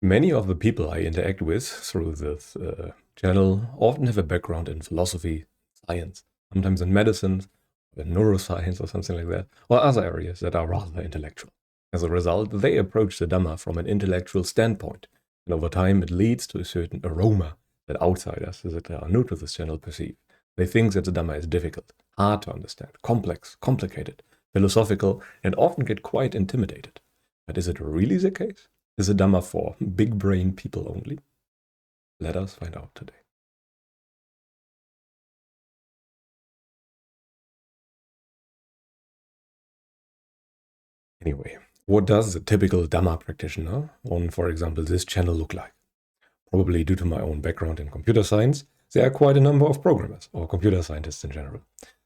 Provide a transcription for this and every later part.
Many of the people I interact with through this channel often have a background in philosophy, science, sometimes in medicine, in neuroscience or something like that, or other areas that are rather intellectual. As a result, they approach the Dhamma from an intellectual standpoint, and over time it leads to a certain aroma that outsiders that are new to this channel perceive. They think that the Dhamma is difficult, hard to understand, complex, complicated, philosophical, and often get quite intimidated. But is it really the case? Is the Dhamma for big brain people only? Let us find out today. Anyway, what does a typical Dhamma practitioner on, for example, this channel look like? Probably due to my own background in computer science, there are quite a number of programmers or computer scientists in general.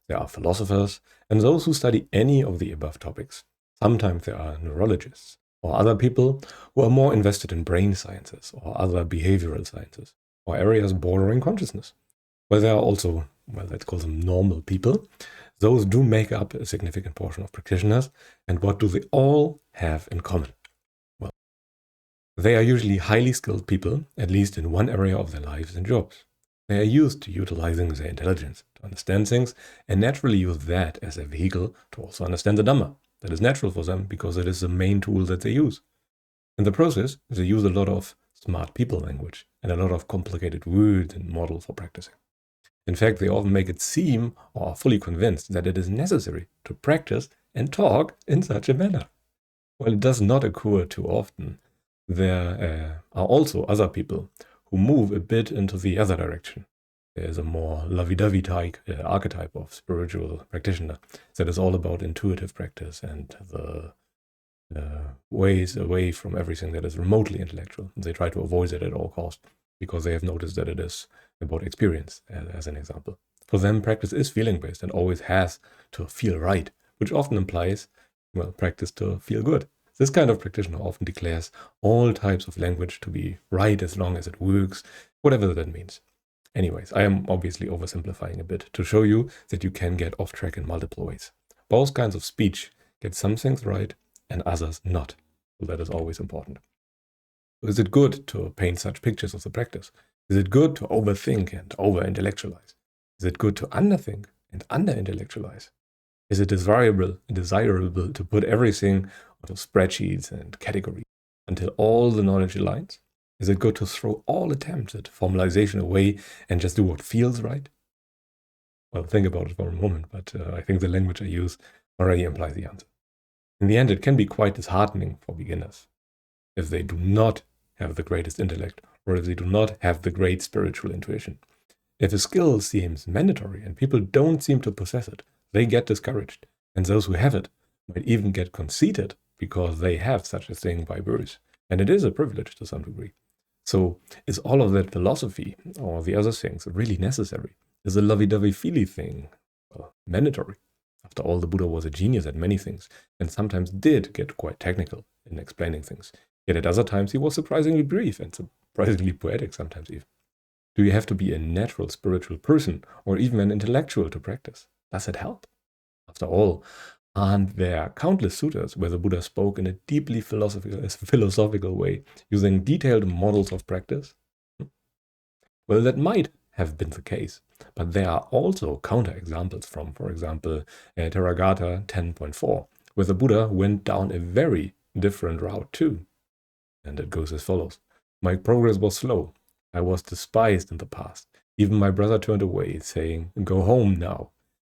There are philosophers and those who study any of the above topics. Sometimes there are neurologists or other people who are more invested in brain sciences or other behavioral sciences or areas bordering consciousness. Well, there are also, let's call them normal people. Those do make up a significant portion of practitioners. And what do they all have in common? Well, they are usually highly skilled people, at least in one area of their lives and jobs. They are used to utilizing their intelligence to understand things and naturally use that as a vehicle to also understand the Dhamma. That is natural for them because it is the main tool that they use. In the process, they use a lot of smart people language and a lot of complicated words and models for practicing. In fact, they often make it seem or are fully convinced that it is necessary to practice and talk in such a manner. While it does not occur too often, there are also other people who move a bit into the other direction. There is a more lovey-dovey type archetype of spiritual practitioner that is all about intuitive practice and the ways away from everything that is remotely intellectual. They try to avoid it at all costs because they have noticed that it is about experience, as an example. For them, practice is feeling-based and always has to feel right, which often implies, practice to feel good. This kind of practitioner often declares all types of language to be right as long as it works, whatever that means. Anyways, I am obviously oversimplifying a bit to show you that you can get off track in multiple ways. Both kinds of speech get some things right and others not. So that is always important. Is it good to paint such pictures of the practice? Is it good to overthink and over-intellectualize? Is it good to underthink and under-intellectualize? Is it desirable to put everything onto spreadsheets and categories until all the knowledge aligns? Is it good to throw all attempts at formalization away and just do what feels right? Well, think about it for a moment, but I think the language I use already implies the answer. In the end, it can be quite disheartening for beginners if they do not have the greatest intellect or if they do not have the great spiritual intuition. If a skill seems mandatory and people don't seem to possess it, they get discouraged, and those who have it might even get conceited because they have such a thing by birth, and it is a privilege to some degree. So is all of that philosophy or the other things really necessary? Is a lovey-dovey feely thing mandatory? After all, the Buddha was a genius at many things, and sometimes did get quite technical in explaining things. Yet at other times he was surprisingly brief and surprisingly poetic sometimes even. Do you have to be a natural spiritual person or even an intellectual to practice? Does it help? After all, aren't there countless suttas where the Buddha spoke in a deeply philosophical way, using detailed models of practice? Well, that might have been the case, but there are also counterexamples from, for example, Theragatha 10.4, where the Buddha went down a very different route too. And it goes as follows. My progress was slow. I was despised in the past. Even my brother turned away, saying, "Go home now."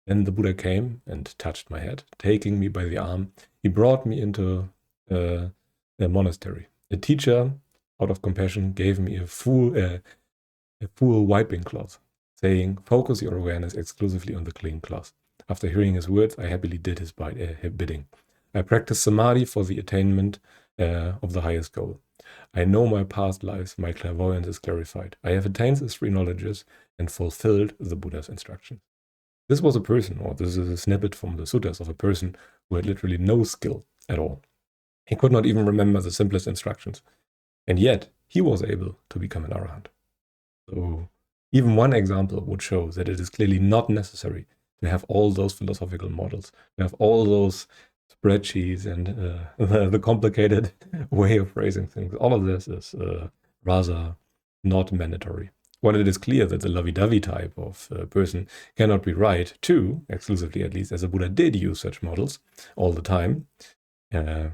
Then the Buddha came and touched my head. Taking me by the arm, he brought me into a monastery. A teacher, out of compassion, gave me a full wiping cloth, saying, "Focus your awareness exclusively on the clean cloth." After hearing his words, I happily did his bidding. I practiced samadhi for the attainment of the highest goal. I know my past lives, my clairvoyance is clarified. I have attained the three knowledges and fulfilled the Buddha's instructions. This was a person, or this is a snippet from the suttas of a person who had literally no skill at all. He could not even remember the simplest instructions. And yet, he was able to become an arahant. So, even one example would show that it is clearly not necessary to have all those philosophical models, to have all those spreadsheets and the complicated way of phrasing things. All of this is rather not mandatory. When it is clear that the lovey-dovey type of person cannot be right, too, exclusively at least, as the Buddha did use such models all the time, yeah,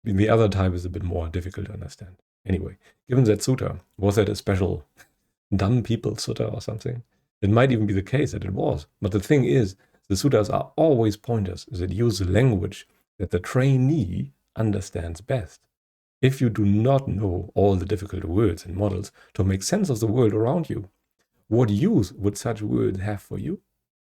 the other type is a bit more difficult to understand. Anyway, given that sutta, was that a special dumb people sutta or something? It might even be the case that it was. But the thing is, the suttas are always pointers that use the language that the trainee understands best. If you do not know all the difficult words and models to make sense of the world around you, what use would such words have for you?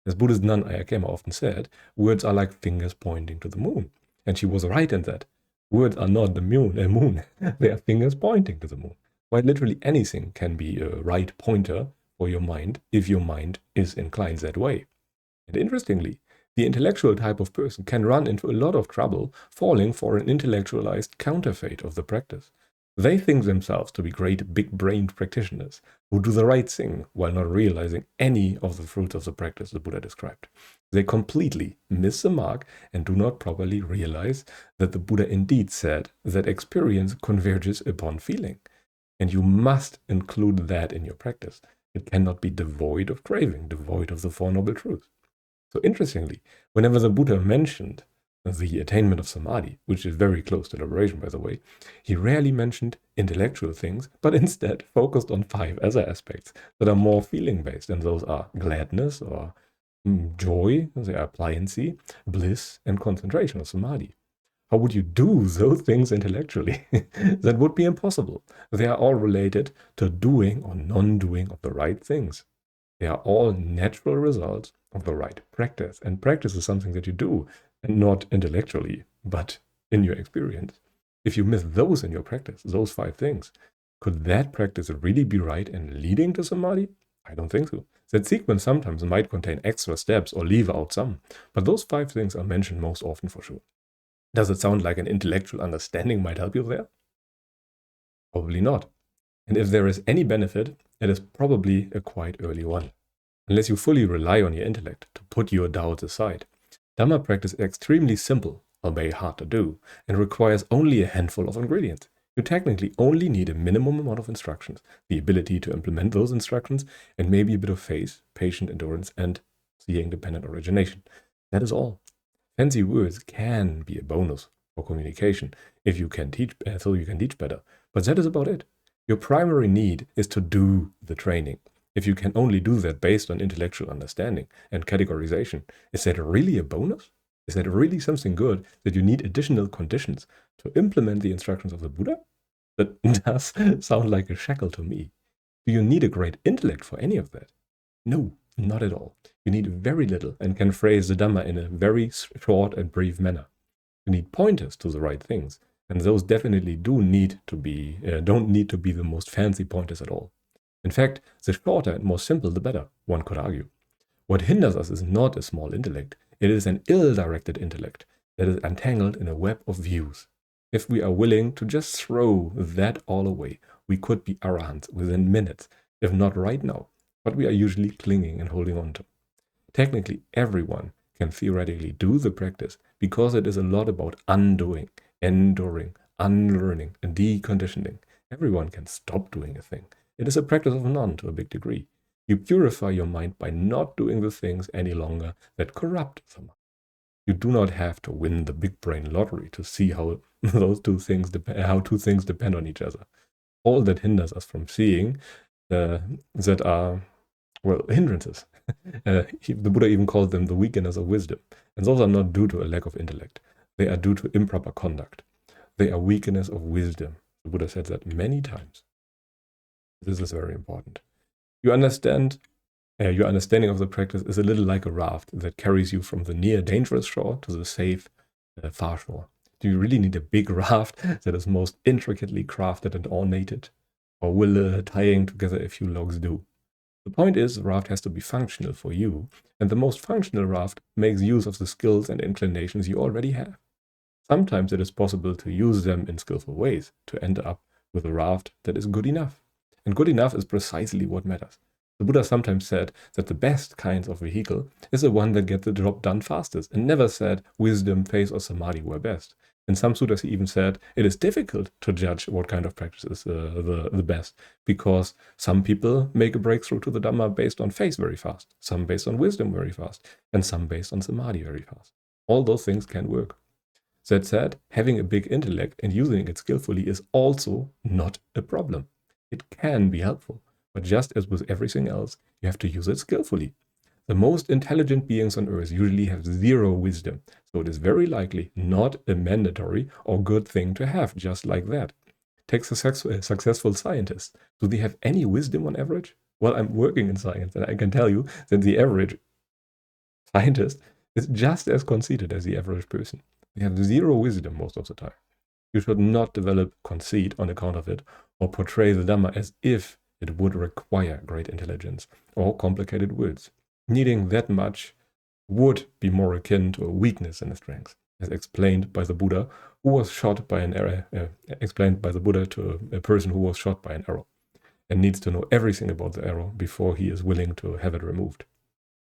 As Buddhist nun Ayakema often said, words are like fingers pointing to the moon. And she was right in that. Words are not the moon. They are fingers pointing to the moon. While literally anything can be a right pointer for your mind if your mind is inclined that way. And interestingly, the intellectual type of person can run into a lot of trouble falling for an intellectualized counterfeit of the practice. They think themselves to be great big-brained practitioners who do the right thing while not realizing any of the fruits of the practice the Buddha described. They completely miss the mark and do not properly realize that the Buddha indeed said that experience converges upon feeling. And you must include that in your practice. It cannot be devoid of craving, devoid of the Four Noble Truths. So interestingly, whenever the Buddha mentioned the attainment of samadhi, which is very close to liberation, by the way, he rarely mentioned intellectual things, but instead focused on 5 other aspects that are more feeling-based, and those are gladness or joy, they are pliancy, bliss, and concentration or samadhi. How would you do those things intellectually? That would be impossible. They are all related to doing or non-doing of the right things. They are all natural results of the right practice. And practice is something that you do, and not intellectually, but in your experience. If you miss those in your practice, those 5 things, could that practice really be right and leading to samadhi? I don't think so. That sequence sometimes might contain extra steps or leave out some, but those 5 things are mentioned most often for sure. Does it sound like an intellectual understanding might help you there? Probably not. And if there is any benefit, it is probably a quite early one. Unless you fully rely on your intellect to put your doubts aside. Dhamma practice is extremely simple, albeit hard to do, and requires only a handful of ingredients. You technically only need a minimum amount of instructions, the ability to implement those instructions, and maybe a bit of faith, patient endurance, and seeing dependent origination. That is all. Fancy words can be a bonus for communication if you can teach, so you can teach better, but that is about it. Your primary need is to do the training. If you can only do that based on intellectual understanding and categorization, is that really a bonus? Is that really something good that you need additional conditions to implement the instructions of the Buddha? That does sound like a shackle to me. Do you need a great intellect for any of that? No, not at all. You need very little and can phrase the Dhamma in a very short and brief manner. You need pointers to the right things, and those definitely don't need to be the most fancy pointers at all. In fact, the shorter and more simple the better, one could argue. What hinders us is not a small intellect, it is an ill-directed intellect that is entangled in a web of views. If we are willing to just throw that all away, we could be arahants within minutes, if not right now, but we are usually clinging and holding on to. Technically, everyone can theoretically do the practice because it is a lot about undoing, enduring, unlearning, and deconditioning. Everyone can stop doing a thing. It is a practice of none to a big degree. You purify your mind by not doing the things any longer that corrupt the mind. You do not have to win the big brain lottery to see how two things depend on each other. All that hinders us from seeing that are, well, hindrances. The Buddha even called them the weakness of wisdom. And those are not due to a lack of intellect. They are due to improper conduct. They are weakness of wisdom. The Buddha said that many times. This is very important. Your understanding of the practice is a little like a raft that carries you from the near dangerous shore to the safe far shore. Do you really need a big raft that is most intricately crafted and ornated? Or will tying together a few logs do? The point is, the raft has to be functional for you, and the most functional raft makes use of the skills and inclinations you already have. Sometimes it is possible to use them in skillful ways to end up with a raft that is good enough. And good enough is precisely what matters. The Buddha sometimes said that the best kinds of vehicle is the one that gets the job done fastest, and never said wisdom, faith, or samadhi were best. In some sutras he even said it is difficult to judge what kind of practice is the best, because some people make a breakthrough to the Dhamma based on faith very fast, some based on wisdom very fast, and some based on samadhi very fast. All those things can work. That said, having a big intellect and using it skillfully is also not a problem. It can be helpful, but just as with everything else, you have to use it skillfully. The most intelligent beings on earth usually have zero wisdom, so it is very likely not a mandatory or good thing to have just like that. Take successful scientists. Do they have any wisdom on average? Well, I'm working in science, and I can tell you that the average scientist is just as conceited as the average person. They have zero wisdom most of the time. You should not develop conceit on account of it, or portray the Dhamma as if it would require great intelligence or complicated words. Needing that much would be more akin to a weakness than a strength, as explained by the Buddha, who was shot by an arrow. Explained by the Buddha to a person who was shot by an arrow, and needs to know everything about the arrow before he is willing to have it removed.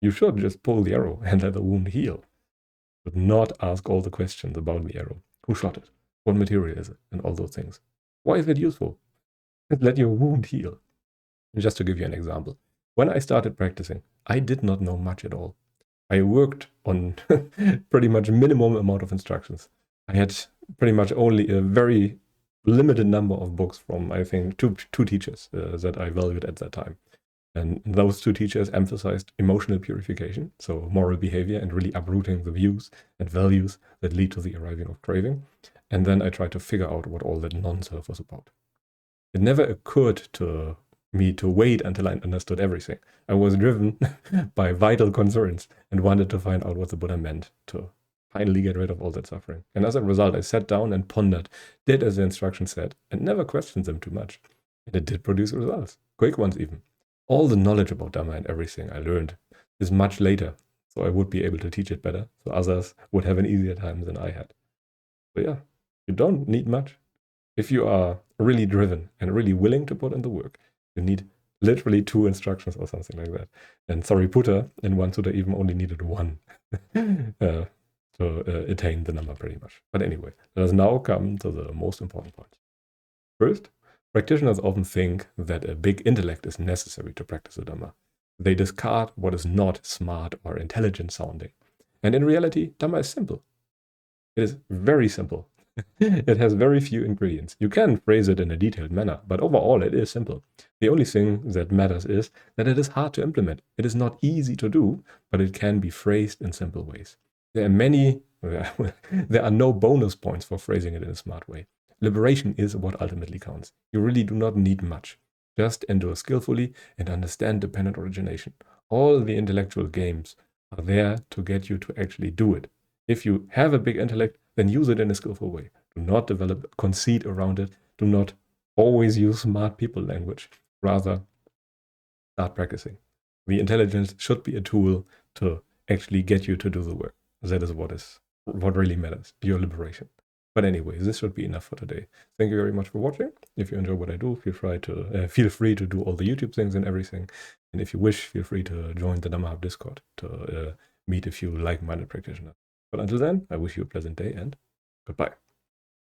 You should just pull the arrow and let the wound heal, but not ask all the questions about the arrow. Who shot it? What material is it? And all those things. Why is it useful? Let your wound heal. Just to give you an example, when I started practicing, I did not know much at all. I worked on pretty much minimum amount of instructions. I had pretty much only a very limited number of books from, I think, two teachers that I valued at that time. And those two teachers emphasized emotional purification, so moral behavior and really uprooting the views and values that lead to the arriving of craving. And then I tried to figure out what all that non-self was about. It never occurred to me to wait until I understood everything. I was driven by vital concerns and wanted to find out what the Buddha meant to finally get rid of all that suffering. And as a result, I sat down and pondered, did as the instructions said, and never questioned them too much. And it did produce results, quick ones even. All the knowledge about Dhamma and everything I learned is much later, so I would be able to teach it better, so others would have an easier time than I had. So yeah, you don't need much. If you are really driven and really willing to put in the work, you need literally 2 instructions or something like that. And Sariputta in one sutta even only needed 1 to attain the number pretty much. But anyway, let us now come to the most important point. First, practitioners often think that a big intellect is necessary to practice the Dhamma. They discard what is not smart or intelligent sounding. And in reality, Dhamma is simple. It is very simple. It has very few ingredients. You can phrase it in a detailed manner, but overall it is simple. The only thing that matters is that it is hard to implement. It is not easy to do, but it can be phrased in simple ways. There are no bonus points for phrasing it in a smart way. Liberation is what ultimately counts. You really do not need much. Just endure skillfully and understand dependent origination. All the intellectual games are there to get you to actually do it. If you have a big intellect, then use it in a skillful way. Do not develop conceit around it. Do not always use smart people language. Rather, start practicing. The intelligence should be a tool to actually get you to do the work. That is what really matters, your liberation. But anyway, this should be enough for today. Thank you very much for watching. If you enjoy what I do, feel free to do all the YouTube things and everything. And if you wish, feel free to join the Dhamma Hub Discord to meet a few like-minded practitioners. But until then, I wish you a pleasant day and goodbye.